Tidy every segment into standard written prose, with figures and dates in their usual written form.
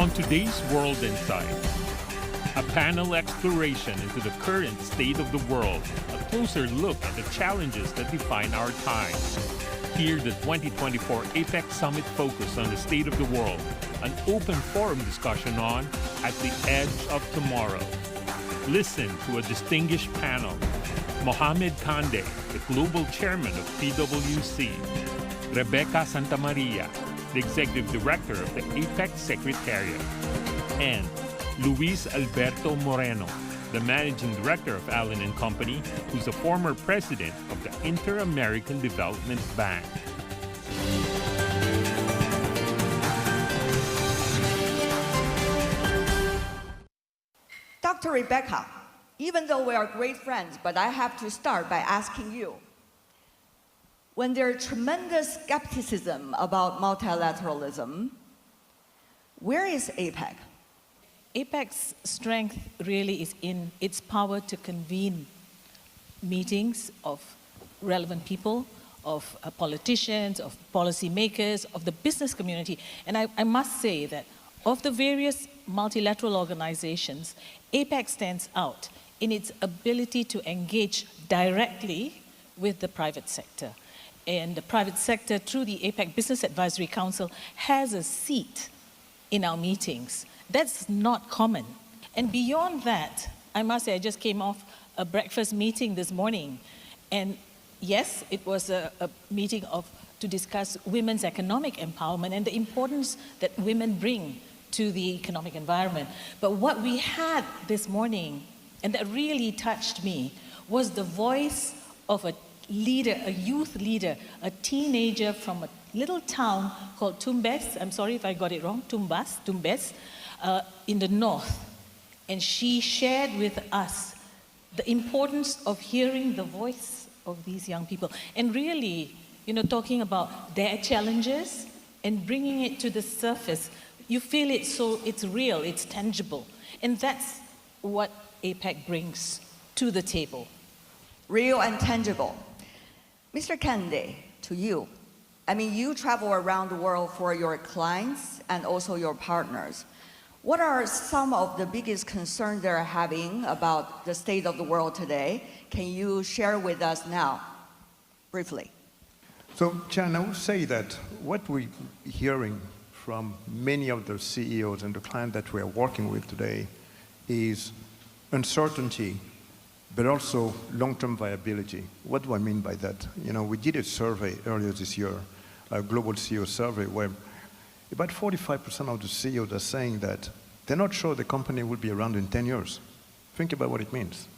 On today's World Insight, a panel exploration into the current state of the world, a closer look at the challenges that define our times. Here, the 2024 APEC Summit focus on the state of the world, an open forum discussion on At the Edge of Tomorrow. Listen to a distinguished panel. Mohamed Kande, the Global Chairman of PwC. Rebecca Santamaria, the Executive Director of the APEC Secretariat. And Luis Alberto Moreno, the Managing Director of Allen & Company, who's a former president of the Inter-American Development Bank. Dr. Rebecca, even though we are great friends, but I have to start by asking you, when there's tremendous skepticism about multilateralism, where is APEC? APEC's strength really is in its power to convene meetings of relevant people, of politicians, of policymakers, of the business community. And I must say that of the various multilateral organizations, APEC stands out in its ability to engage directly with the private sector. And the private sector, through the APEC Business Advisory Council, has a seat in our meetings. That's not common. And beyond that, I must say, I just came off a breakfast meeting this morning. And yes, it was a meeting to discuss women's economic empowerment and the importance that women bring to the economic environment. But what we had this morning, and that really touched me, was the voice of a leader, a youth leader, a teenager from a little town called Tumbes. I'm sorry if I got it wrong, Tumbes, in the north. And she shared with us the importance of hearing the voice of these young people and really, talking about their challenges and bringing it to the surface. You feel it, so it's real, it's tangible. And that's what APEC brings to the table. Real and tangible. Mr. Kande, to you. I mean, you travel around the world for your clients and also your partners. What are some of the biggest concerns they're having about the state of the world today? Can you share with us now, briefly? So, Tian, I would say that what we're hearing from many of the CEOs and the clients that we are working with today is uncertainty, but also long-term viability. What do I mean by that? We did a survey earlier this year, a global CEO survey, where about 45% of the CEOs are saying that they're not sure the company will be around in 10 years. Think about what it means.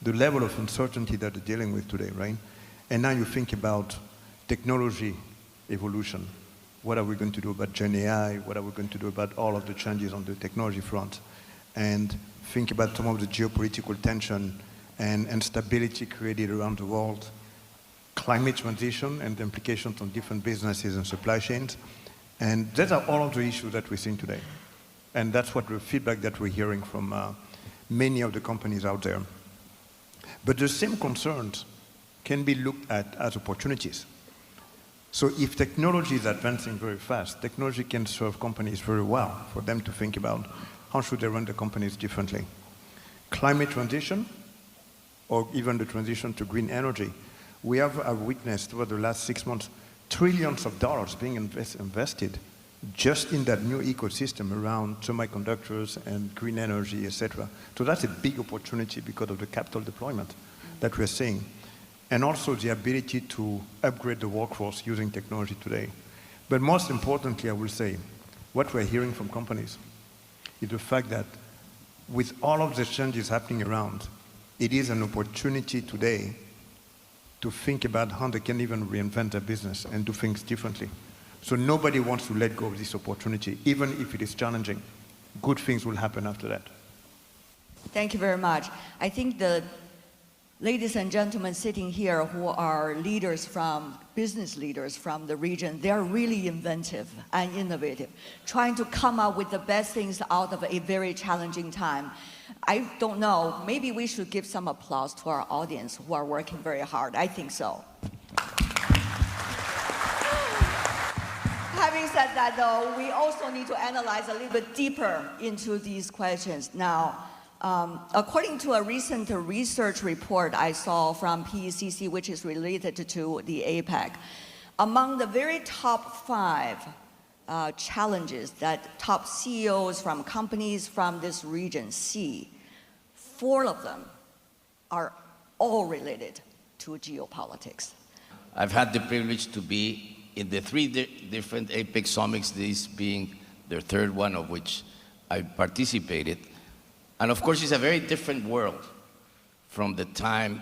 The level of uncertainty that they're dealing with today, right? And now you think about technology evolution. What are we going to do about Gen AI? What are we going to do about all of the changes on the technology front? And think about some of the geopolitical tension and stability created around the world, climate transition and the implications on different businesses and supply chains. And those are all of the issues that we're seeing today. And that's what the feedback that we're hearing from many of the companies out there. But the same concerns can be looked at as opportunities. So if technology is advancing very fast, technology can serve companies very well for them to think about how should they run the companies differently. Climate transition, or even the transition to green energy, we have witnessed over the last 6 months trillions of dollars being invested just in that new ecosystem around semiconductors and green energy, etc. So that's a big opportunity because of the capital deployment that we're seeing. And also the ability to upgrade the workforce using technology today. But most importantly, I will say, what we're hearing from companies is the fact that with all of the changes happening around, it is an opportunity today to think about how they can even reinvent their business and do things differently. So nobody wants to let go of this opportunity, even if it is challenging. Good things will happen after that. Thank you very much. I think the ladies and gentlemen sitting here who are business leaders from the region, they're really inventive and innovative, trying to come up with the best things out of a very challenging time. I don't know, maybe we should give some applause to our audience who are working very hard. I think so. Having said that, though, we also need to analyze a little bit deeper into these questions. Now, according to a recent research report I saw from PECC, which is related to the APEC, among the very top 5 challenges that top CEOs from companies from this region see, 4 of them are all related to geopolitics. I've had the privilege to be in the 3 different APEC summits, this being the 3rd one of which I participated. And of course, it's a very different world from the time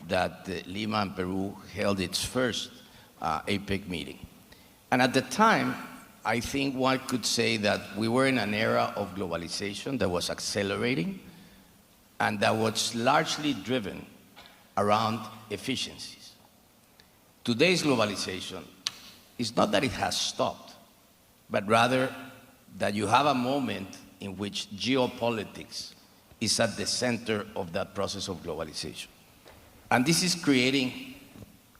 that Lima and Peru held its first APEC meeting. And at the time, I think one could say that we were in an era of globalization that was accelerating and that was largely driven around efficiencies. Today's globalization is not that it has stopped, but rather that you have a moment in which geopolitics is at the center of that process of globalization. And this is creating,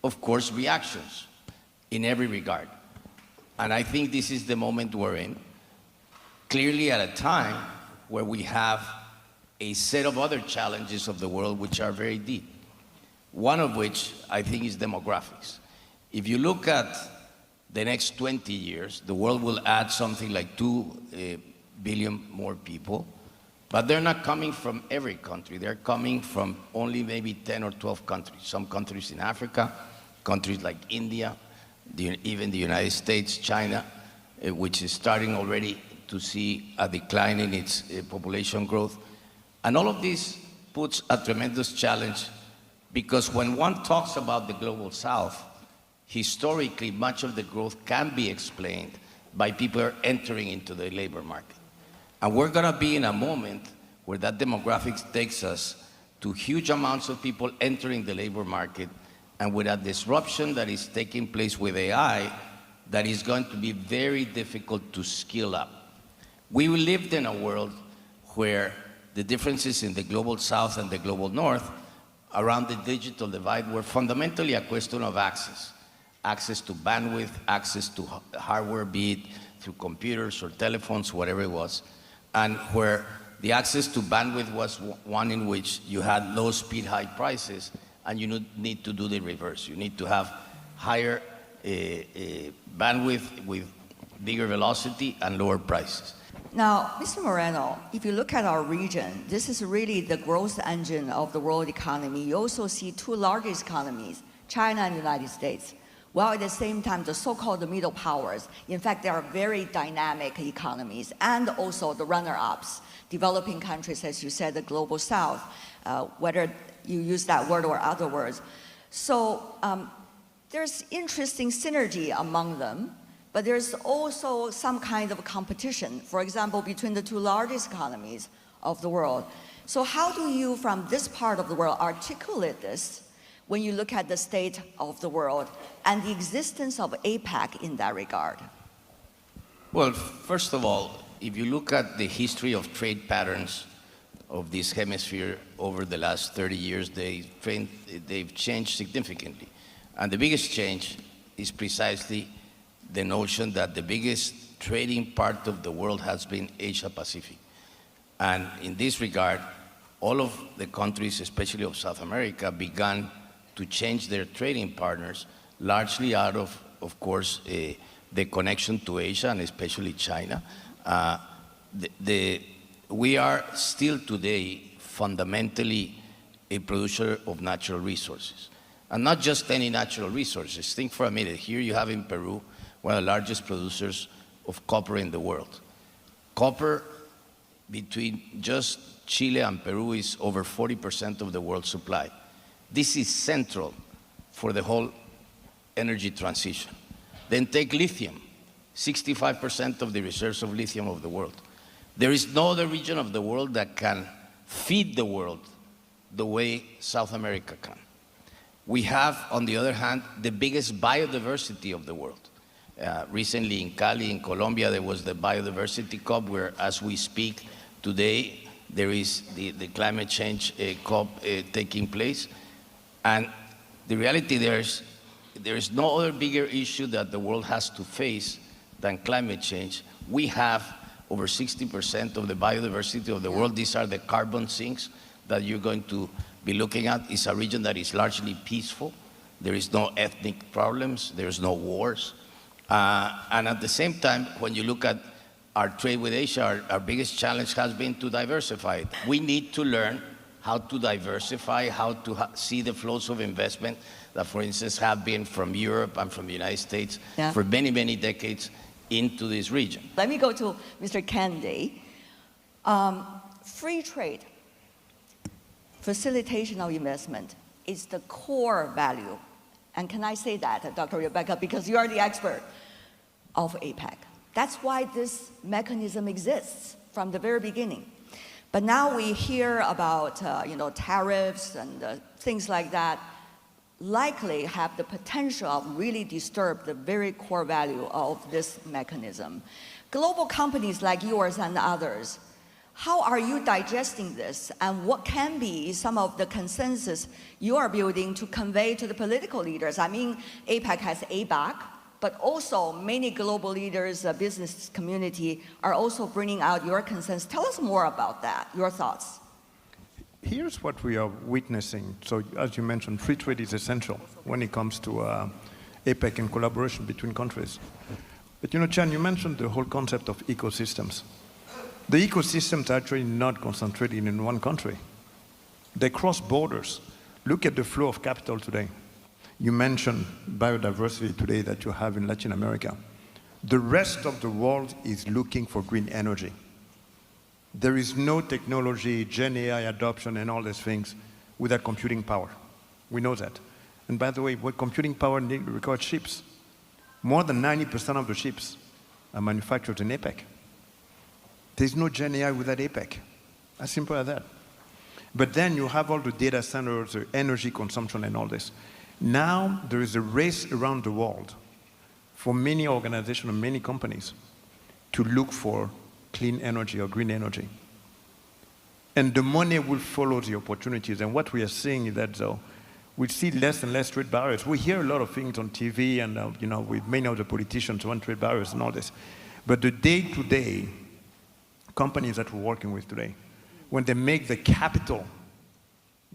of course, reactions in every regard. And I think this is the moment we're in, clearly at a time where we have a set of other challenges of the world which are very deep. One of which I think is demographics. If you look at the next 20 years, the world will add something like 2 billion more people, but they're not coming from every country. They're coming from only maybe 10 or 12 countries. Some countries in Africa, countries like India, even the United States, China, which is starting already to see a decline in its population growth. And all of this puts a tremendous challenge, because when one talks about the global south, historically, much of the growth can be explained by people entering into the labor market. And we're gonna be in a moment where that demographics takes us to huge amounts of people entering the labor market, and with a disruption that is taking place with AI, that is going to be very difficult to skill up. We lived in a world where the differences in the global south and the global north around the digital divide were fundamentally a question of access. Access to bandwidth, access to hardware, be it through computers or telephones, whatever it was, and where the access to bandwidth was one in which you had low speed, high prices, and you need to do the reverse. You need to have higher bandwidth with bigger velocity and lower prices. Now, Mr. Moreno, if you look at our region, this is really the growth engine of the world economy. You also see 2 largest economies, China and the United States. While at the same time, the so-called middle powers, in fact, they are very dynamic economies, and also the runner-ups, developing countries, as you said, the global south, whether you use that word or other words. So there's interesting synergy among them, but there's also some kind of competition, for example, between the 2 largest economies of the world. So how do you, from this part of the world, articulate this when you look at the state of the world and the existence of APEC in that regard? Well, first of all, if you look at the history of trade patterns of this hemisphere over the last 30 years, they've changed significantly. And the biggest change is precisely the notion that the biggest trading part of the world has been Asia-Pacific. And in this regard, all of the countries, especially of South America, began to change their trading partners, largely out of course, the connection to Asia and especially China. We are still today fundamentally a producer of natural resources. And not just any natural resources. Think for a minute, here you have in Peru, one of the largest producers of copper in the world. Copper, between just Chile and Peru, is over 40% of the world's supply. This is central for the whole energy transition. Then take lithium, 65% of the reserves of lithium of the world. There is no other region of the world that can feed the world the way South America can. We have, on the other hand, the biggest biodiversity of the world. Recently in Cali, in Colombia, there was the biodiversity COP, where as we speak today, there is the climate change COP taking place. And the reality there is no other bigger issue that the world has to face than climate change. We have over 60% of the biodiversity of the world. These are the carbon sinks that you're going to be looking at. It's a region that is largely peaceful. There is no ethnic problems. There's no wars. And at the same time, when you look at our trade with Asia, our biggest challenge has been to diversify it. We need to learn how to diversify, how to see the flows of investment that, for instance, have been from Europe and from the United States for many, many decades into this region. Let me go to Mr. Kande. Free trade, facilitation of investment is the core value. And can I say that, Dr. Rebecca, because you are the expert of APEC. That's why this mechanism exists from the very beginning. But now we hear about tariffs and things like that likely have the potential of really disturb the very core value of this mechanism. Global companies like yours and others, how are you digesting this, and what can be some of the consensus you are building to convey to the political leaders? I mean, APEC has APEC, but also many global leaders, business community are also bringing out your concerns. Tell us more about that, your thoughts. Here's what we are witnessing. So as you mentioned, free trade is essential when it comes to APEC and collaboration between countries. But Tian, you mentioned the whole concept of ecosystems. The ecosystems are actually not concentrated in one country. They cross borders. Look at the flow of capital today. You mentioned biodiversity today that you have in Latin America. The rest of the world is looking for green energy. There is no technology, Gen AI adoption and all these things without computing power. We know that. And by the way, what computing power requires ships. More than 90% of the ships are manufactured in APEC. There's no Gen AI without APEC. As simple as that. But then you have all the data centers, the energy consumption and all this. Now there is a race around the world for many organizations and many companies to look for clean energy or green energy. And the money will follow the opportunities. And what we are seeing is that we see less and less trade barriers. We hear a lot of things on TV and with many of the politicians want trade barriers and all this. But the day-to-day companies that we're working with today, when they make the capital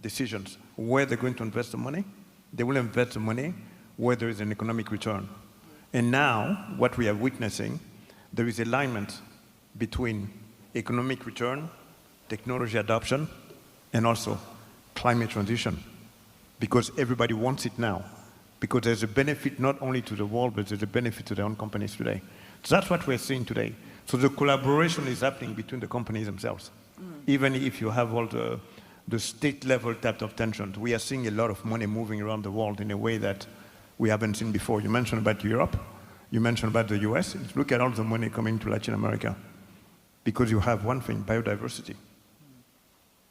decisions where they're going to invest the money, they will invest the money where there is an economic return. And now, what we are witnessing, there is alignment between economic return, technology adoption, and also climate transition. Because everybody wants it now. Because there's a benefit not only to the world, but there's a benefit to their own companies today. So that's what we're seeing today. So the collaboration is happening between the companies themselves. Even if you have all the state-level type of tensions, we are seeing a lot of money moving around the world in a way that we haven't seen before. You mentioned about Europe. You mentioned about the US. Look at all the money coming to Latin America. Because you have one thing, biodiversity.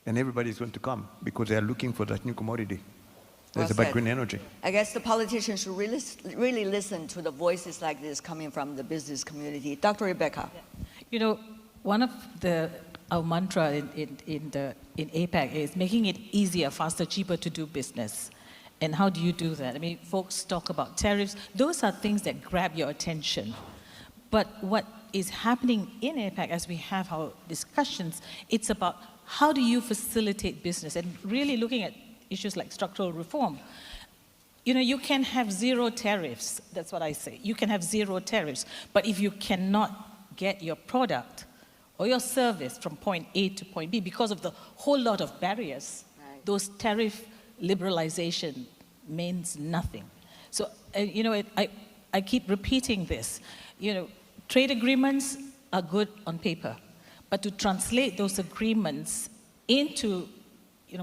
And everybody is going to come because they are looking for that new commodity. That's about green energy. I guess the politicians should really listen to the voices like this coming from the business community. Dr. Rebecca. Yeah. One of our mantra in APEC is making it easier, faster, cheaper to do business. And how do you do that? I mean, folks talk about tariffs. Those are things that grab your attention. But what is happening in APEC as we have our discussions, it's about how do you facilitate business and really looking at issues like structural reform. You can have zero tariffs, that's what I say. You can have zero tariffs, but if you cannot get your product or your service from point A to point B because of the whole lot of barriers, those tariff liberalization means nothing. So, I keep repeating this. Trade agreements are good on paper, but to translate those agreements into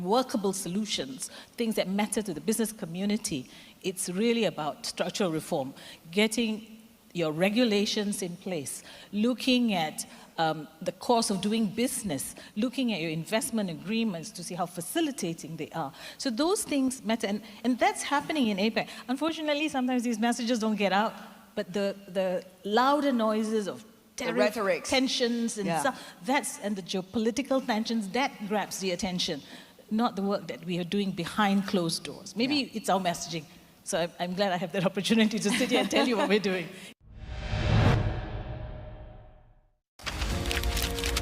workable solutions, things that matter to the business community, it's really about structural reform, getting your regulations in place, looking at the cost of doing business, looking at your investment agreements to see how facilitating they are. So those things matter, and that's happening in APEC. Unfortunately, sometimes these messages don't get out, but the louder noises of tariff tensions and stuff, and the geopolitical tensions, that grabs the attention, not the work that we are doing behind closed doors. Maybe it's our messaging. So I'm glad I have that opportunity to sit here and tell you what we're doing.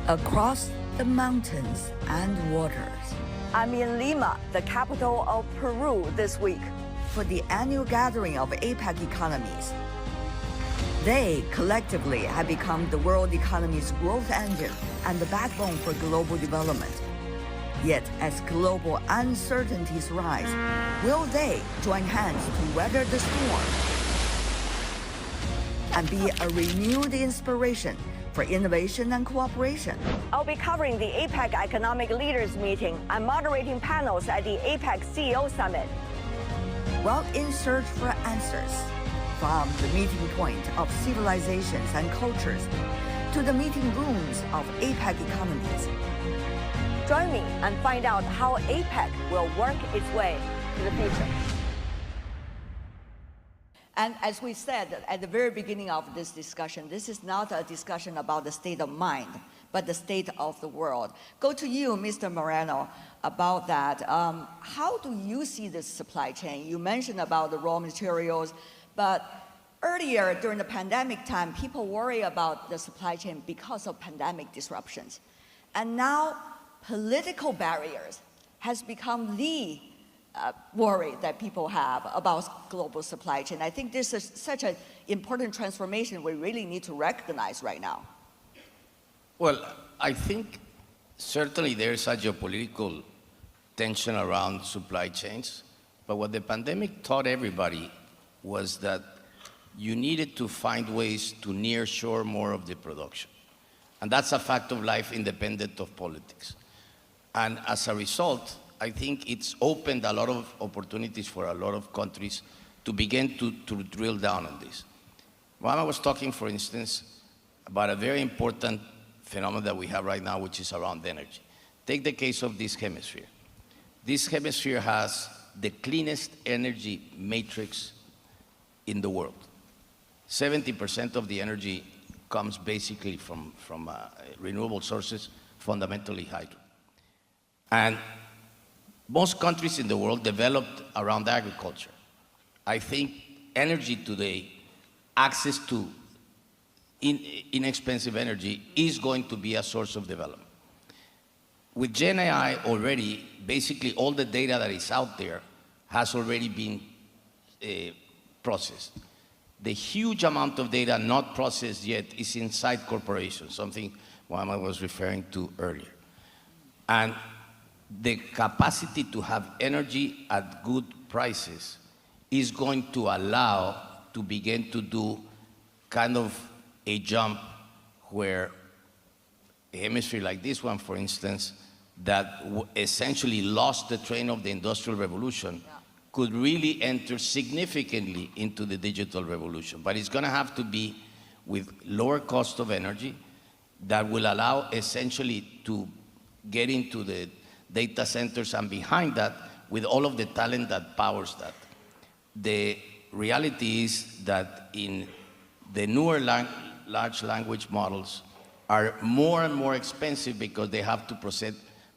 across the mountains and waters. I'm in Lima, the capital of Peru, this week for the annual gathering of APEC economies. They collectively have become the world economy's growth engine and the backbone for global development. Yet, as global uncertainties rise, will they join hands to weather the storm and be a renewed inspiration for innovation and cooperation? I'll be covering the APEC Economic Leaders meeting and moderating panels at the APEC CEO Summit. Well, in search for answers, from the meeting point of civilizations and cultures to the meeting rooms of APEC economies. Join me and find out how APEC will work its way to the future. And as we said at the very beginning of this discussion, this is not a discussion about the state of mind, but the state of the world. Go to you, Mr. Moreno, about that. How do you see this supply chain? You mentioned about the raw materials, but earlier during the pandemic time, people worry about the supply chain because of pandemic disruptions. And now political barriers has become the worry that people have about global supply chain. I think this is such an important transformation we really need to recognize right now. Well, I think certainly there is a geopolitical tension around supply chains, but what the pandemic taught everybody was that you needed to find ways to nearshore more of the production. And that's a fact of life independent of politics. And as a result, I think it's opened a lot of opportunities for a lot of countries to begin to drill down on this. Mohamed was talking, for instance, about a very important phenomenon that we have right now, which is around energy. Take the case of this hemisphere. This hemisphere has the cleanest energy matrix in the world. 70% of the energy comes basically from renewable sources, fundamentally hydro. And most countries in the world developed around agriculture. I think energy today, access to inexpensive energy is going to be a source of development. With Gen AI already, basically all the data that is out there has already been processed. The huge amount of data not processed yet is inside corporations, something Mohamed was referring to earlier. And the capacity to have energy at good prices is going to allow to begin to do kind of a jump where a hemisphere like this one, for instance, that essentially lost the train of the Industrial Revolution, could really enter significantly into the digital revolution. But it's going to have to be with lower cost of energy that will allow essentially to get into the data centers, and behind that, with all of the talent that powers that. The reality is that in the newer large language models are more and more expensive because they have to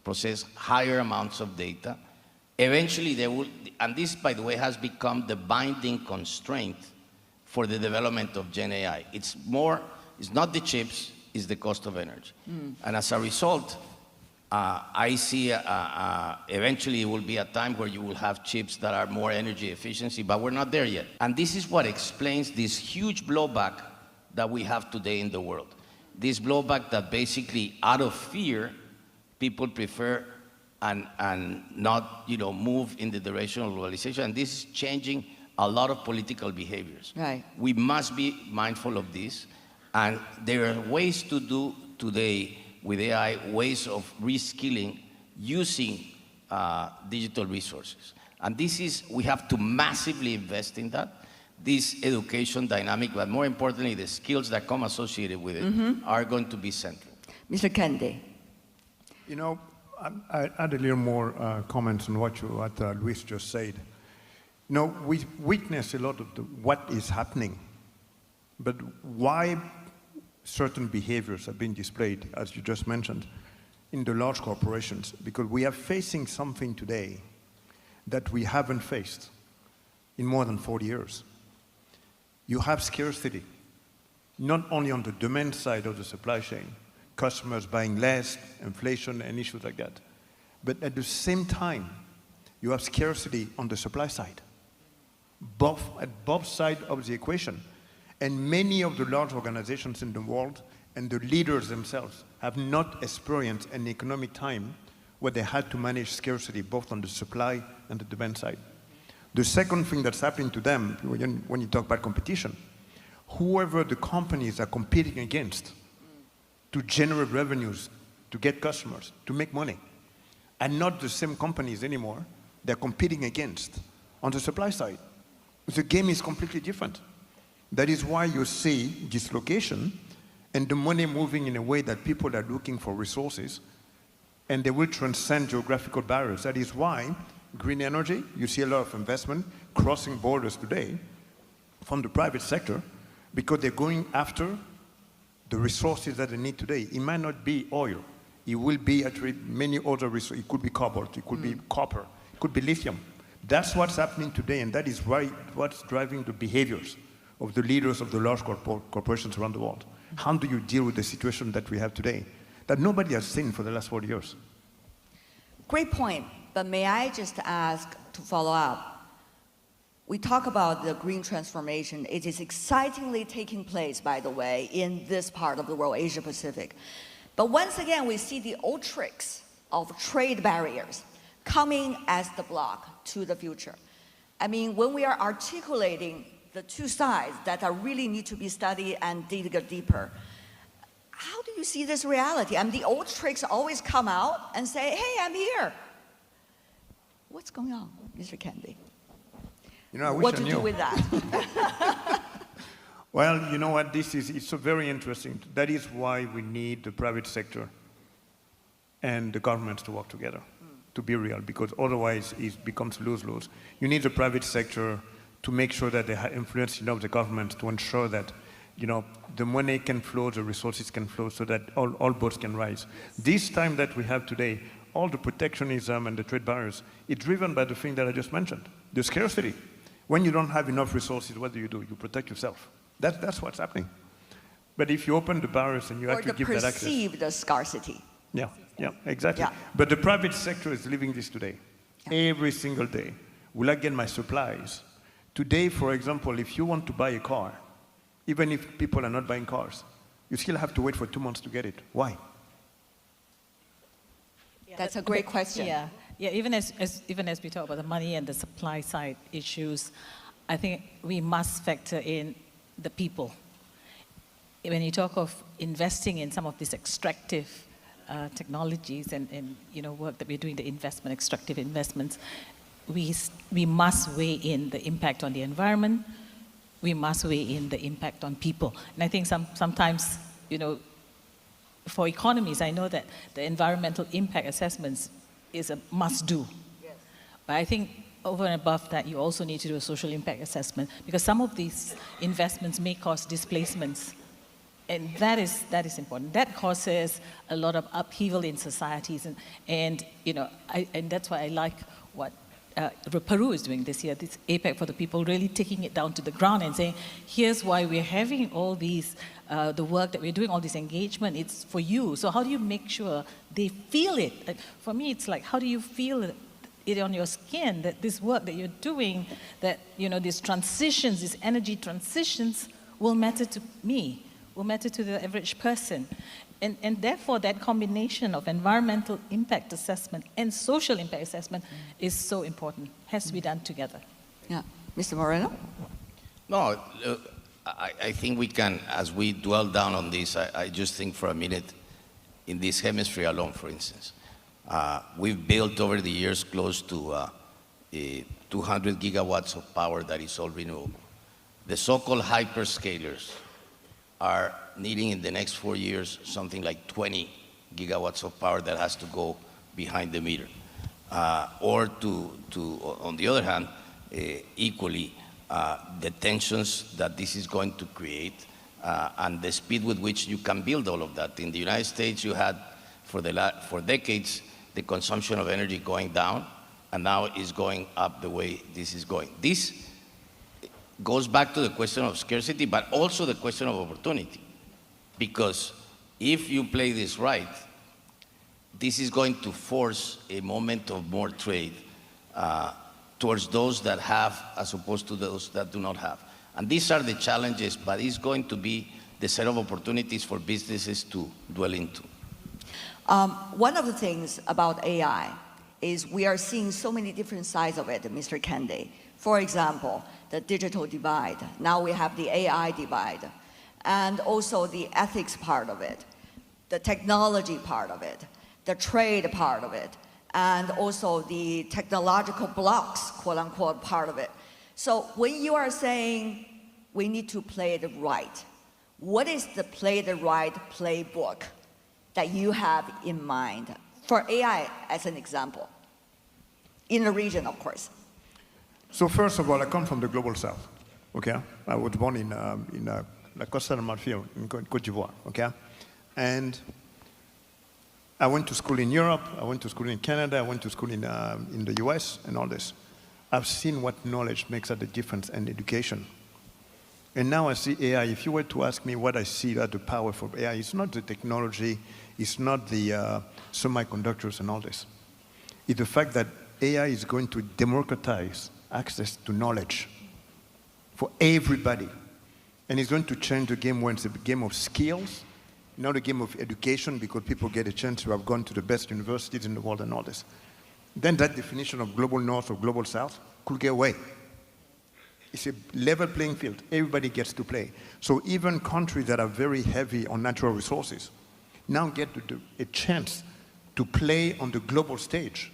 process higher amounts of data. Eventually they will, and this, by the way, has become the binding constraint for the development of Gen AI. It's not the chips, it's the cost of energy. And as a result, I see eventually it will be a time where you will have chips that are more energy efficiency, but we're not there yet. And this is what explains this huge blowback that we have today in the world. This blowback that basically, out of fear, people prefer and not, move in the direction of globalization. And this is changing a lot of political behaviors. Right. We must be mindful of this. And there are ways to do today with AI, ways of reskilling using digital resources. And we have to massively invest in that. This education dynamic, but more importantly, the skills that come associated with it are going to be central. Mr. Kande. I add a little more comments on what Luis just said. We witness a lot of what is happening, but why certain behaviors have been displayed, as you just mentioned, in the large corporations, because we are facing something today that we haven't faced in more than 40 years. You have scarcity, not only on the demand side of the supply chain, customers buying less, inflation, and issues like that. But at the same time, you have scarcity on the supply side, at both sides of the equation. And many of the large organizations in the world and the leaders themselves have not experienced an economic time where they had to manage scarcity, both on the supply and the demand side. The second thing that's happening to them, when you talk about competition, whoever the companies are competing against to generate revenues, to get customers, to make money, are not the same companies anymore they're competing against on the supply side. The game is completely different. That is why you see dislocation and the money moving in a way that people are looking for resources, and they will transcend geographical barriers. That is why green energy, you see a lot of investment crossing borders today from the private sector, because they're going after the resources that they need today. It might not be oil. It will be actually many other resources. It could be cobalt, it could be copper, it could be lithium. That's what's happening today, and that is what's driving the behaviors of the leaders of the large corporations around the world. How do you deal with the situation that we have today, that nobody has seen for the last 40 years? Great point, but may I just ask to follow up? We talk about the green transformation. It is excitingly taking place, by the way, in this part of the world, Asia Pacific. But once again, we see the old tricks of trade barriers coming as the block to the future. I mean, when we are articulating the two sides that are really need to be studied and dig deeper, how do you see this reality? And the old tricks always come out and say, hey, I'm here. What's going on, Mr. Kande? You know, I wish what I to knew. do with that? Well, you know what, it's so very interesting. That is why we need the private sector and the governments to work together, to be real, because otherwise it becomes lose-lose. You need the private sector to make sure that they have influence enough the government to ensure that, you know, the money can flow, the resources can flow, so that all boats can rise. This time that we have today, all the protectionism and the trade barriers, it's driven by the thing that I just mentioned, the scarcity. When you don't have enough resources, what do? You protect yourself. That's what's happening. But if you open the barriers and you actually give that access. Or the perceived scarcity. Yeah, exactly. Yeah. But the private sector is living this today, every single day. Will I get my supplies? Today, for example, if you want to buy a car, even if people are not buying cars, you still have to wait for 2 months to get it. Why? That's a great question. Yeah, even as we talk about the money and the supply side issues, I think we must factor in the people. When you talk of investing in some of these extractive technologies and you know, work that we're doing, the extractive investments, we must weigh in the impact on the environment. We must weigh in the impact on people. And I think sometimes, you know, for economies, I know that the environmental impact assessments is a must-do. Yes. But I think over and above that, you also need to do a social impact assessment, because some of these investments may cause displacements. And that is important. That causes a lot of upheaval in societies. And you know, and that's why I like what Peru is doing this year, this APEC for the People, really taking it down to the ground and saying, here's why we're having all these, the work that we're doing, all this engagement, it's for you. So how do you make sure they feel it? Like, for me, it's like, how do you feel it on your skin, that this work that you're doing, that, you know, these transitions, these energy transitions will matter to me, will matter to the average person. And therefore, that combination of environmental impact assessment and social impact assessment is so important, has to be done together. Yeah. Mr. Moreno? No, I think we can, as we dwell down on this, I just think for a minute, in this hemisphere alone, for instance, we've built over the years close to 200 gigawatts of power that is all renewable. The so-called hyperscalers are needing in the next 4 years something like 20 gigawatts of power that has to go behind the meter. Or on the other hand, equally, the tensions that this is going to create and the speed with which you can build all of that. In the United States, you had for decades the consumption of energy going down, and now is going up the way this is going. This goes back to the question of scarcity, but also the question of opportunity, because if you play this right, this is going to force a moment of more trade towards those that have as opposed to those that do not have. And these are the challenges, but it's going to be the set of opportunities for businesses to dwell into. One of the things about AI is we are seeing so many different sides of it, Mr. Kande. For example, the digital divide. Now we have the AI divide, and also the ethics part of it, the technology part of it, the trade part of it, and also the technological blocks, quote unquote, part of it. So when you are saying we need to play it right, what is the play the right playbook that you have in mind for AI as an example? In the region, of course. So first of all, I come from the global south, okay? I was born in La Costa del Marfil, in Côte d'Ivoire, okay? And I went to school in Europe, I went to school in Canada, I went to school in the US and all this. I've seen what knowledge makes a difference in education. And now I see AI. If you were to ask me what I see as the power for AI, it's not the technology, it's not the semiconductors and all this. It's the fact that AI is going to democratize access to knowledge for everybody. And it's going to change the game when it's a game of skills, not a game of education, because people get a chance to have gone to the best universities in the world and all this. Then that definition of global north or global south could get away. It's a level playing field. Everybody gets to play. So even countries that are very heavy on natural resources now get a chance to play on the global stage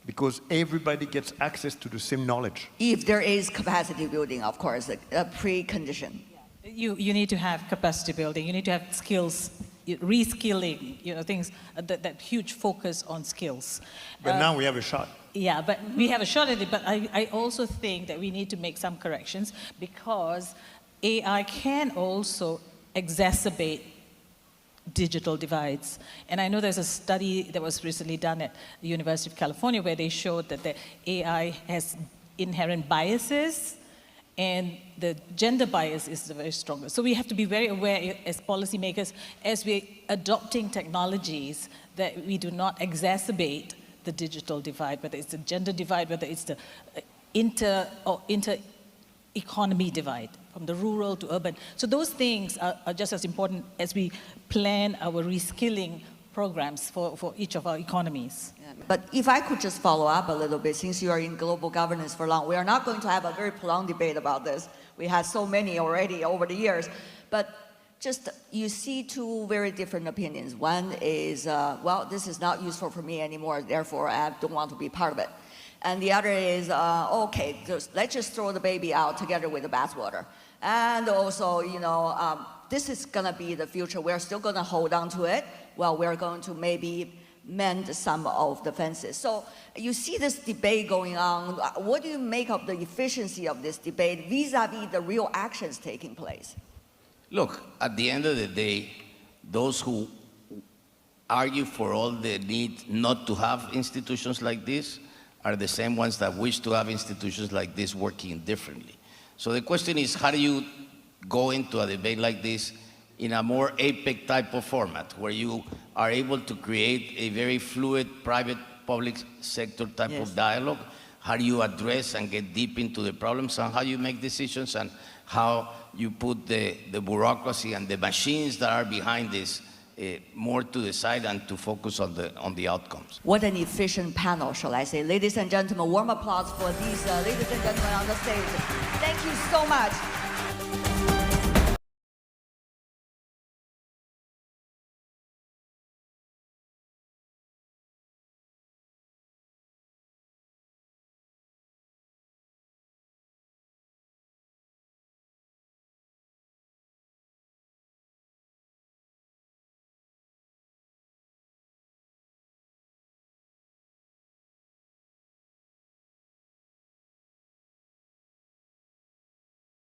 because everybody gets access to the same knowledge. If there is capacity building, of course, a precondition. You need to have capacity building. You need to have skills, reskilling, things, that huge focus on skills. But now we have a shot. Yeah, but we have a shot at it, but I also think that we need to make some corrections because AI can also exacerbate digital divides. And I know there's a study that was recently done at the University of California where they showed that the AI has inherent biases and the gender bias is the very strongest. So we have to be very aware as policymakers, as we're adopting technologies, that we do not exacerbate the digital divide, whether it's the gender divide, whether it's the inter-economy divide, from the rural to urban. So those things are just as important as we plan our reskilling programs for each of our economies. Yeah, but if I could just follow up a little bit, since you are in global governance for long, we are not going to have a very prolonged debate about this. We had so many already over the years. But just, you see two very different opinions. One is, well, this is not useful for me anymore, therefore I don't want to be part of it. And the other is, okay, let's just throw the baby out together with the bathwater. And also, this is gonna be the future. We're still gonna hold on to it. Well, we're going to maybe mend some of the fences. So you see this debate going on. What do you make of the efficiency of this debate vis-a-vis the real actions taking place? Look, at the end of the day, those who argue for all the need not to have institutions like this are the same ones that wish to have institutions like this working differently. So the question is, how do you go into a debate like this in a more APEC type of format, where you are able to create a very fluid private-public sector type of dialogue? How do you address and get deep into the problems, and how you make decisions, and how you put the bureaucracy and the machines that are behind this more to the side and to focus on the outcomes. What an efficient panel, shall I say. Ladies and gentlemen, warm applause for these ladies and gentlemen on the stage. Thank you so much.